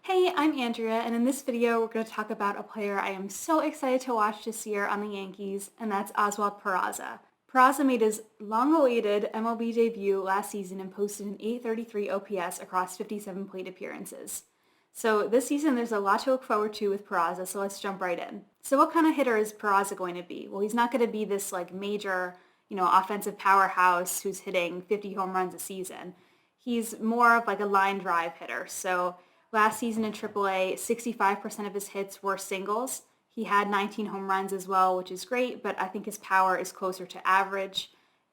Hey, I'm Andrea, and in this video we're going to talk about a player I am so excited to watch this year on the Yankees, and that's Oswald Peraza. Peraza made his long-awaited MLB debut last season and posted an 833 OPS across 57 plate appearances. So this season there's a lot to look forward to with Peraza, so let's jump right in. So what kind of hitter is Peraza going to be? Well, he's not going to be this major, offensive powerhouse who's hitting 50 home runs a season. He's more of like a line drive hitter. So last season in AAA, 65% of his hits were singles. He had 19 home runs as well, which is great, but I think his power is closer to average.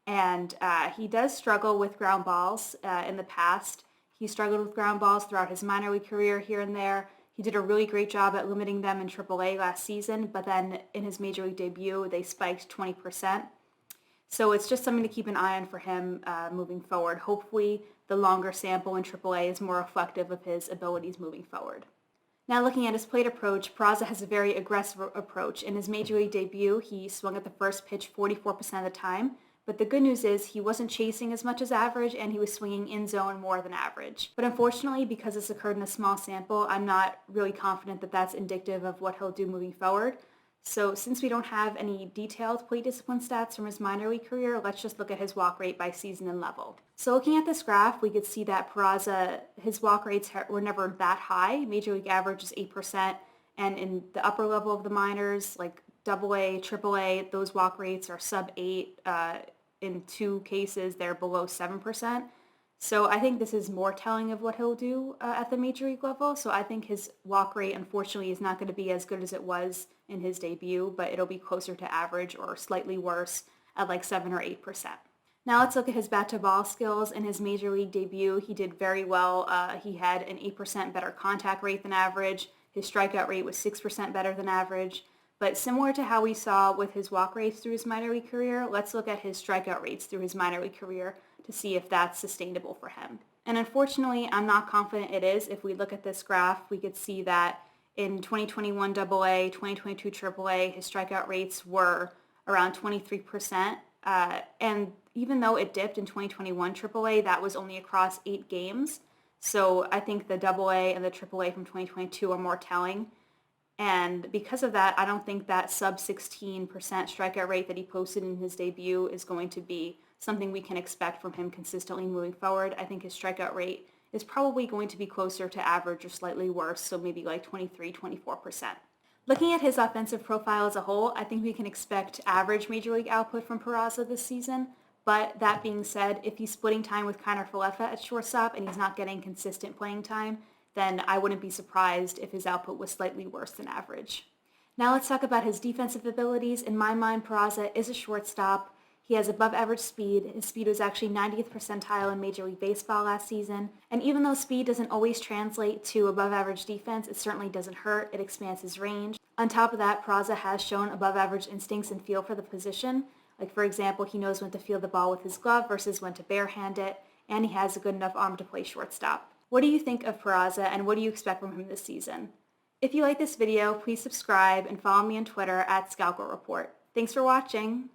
And he does struggle with ground balls in the past. He struggled with ground balls throughout his minor league career here and there. He did a really great job at limiting them in AAA last season, but then in his major league debut, they spiked 20%. So it's just something to keep an eye on for him moving forward. Hopefully the longer sample in AAA is more reflective of his abilities moving forward. Now looking at his plate approach, Peraza has a very aggressive approach. In his major league debut, he swung at the first pitch 44% of the time, but the good news is he wasn't chasing as much as average and he was swinging in zone more than average. But unfortunately, because this occurred in a small sample, I'm not really confident that that's indicative of what he'll do moving forward. So since we don't have any detailed plate discipline stats from his minor league career, let's just look at his walk rate by season and level. So looking at this graph, we could see that Peraza, his walk rates were never that high. Major league average is 8%, and in the upper level of the minors, like AA, AAA, those walk rates are sub 8. In two cases, they're below 7%. So I think this is more telling of what he'll do at the major league level. So I think his walk rate, unfortunately, is not going to be as good as it was in his debut, but it'll be closer to average or slightly worse at like 7 or 8%. Now let's look at his bat-to-ball skills. In his major league debut, he did very well. He had an 8% better contact rate than average. His strikeout rate was 6% better than average. But similar to how we saw with his walk rates through his minor league career, let's look at his strikeout rates through his minor league career to see if that's sustainable for him. And unfortunately, I'm not confident it is. If we look at this graph, we could see that in 2021 AA, 2022 AAA, his strikeout rates were around 23%. And even though it dipped in 2021 AAA, that was only across 8 games. So I think the AA and the AAA from 2022 are more telling. And because of that, I don't think that sub 16% strikeout rate that he posted in his debut is going to be something we can expect from him consistently moving forward. I think his strikeout rate is probably going to be closer to average or slightly worse, so maybe like 23, 24%. Looking at his offensive profile as a whole, I think we can expect average major league output from Peraza this season. But that being said, if he's splitting time with Kiner Falefa at shortstop and he's not getting consistent playing time, then I wouldn't be surprised if his output was slightly worse than average. Now let's talk about his defensive abilities. In my mind, Peraza is a shortstop. He has above average speed. His speed was actually 90th percentile in Major League Baseball last season. And even though speed doesn't always translate to above average defense, it certainly doesn't hurt. It expands his range. On top of that, Peraza has shown above average instincts and feel for the position. Like for example, he knows when to field the ball with his glove versus when to barehand it, and he has a good enough arm to play shortstop. What do you think of Peraza, and what do you expect from him this season? If you like this video, please subscribe and follow me on Twitter at ScalcoReport. Thanks for watching!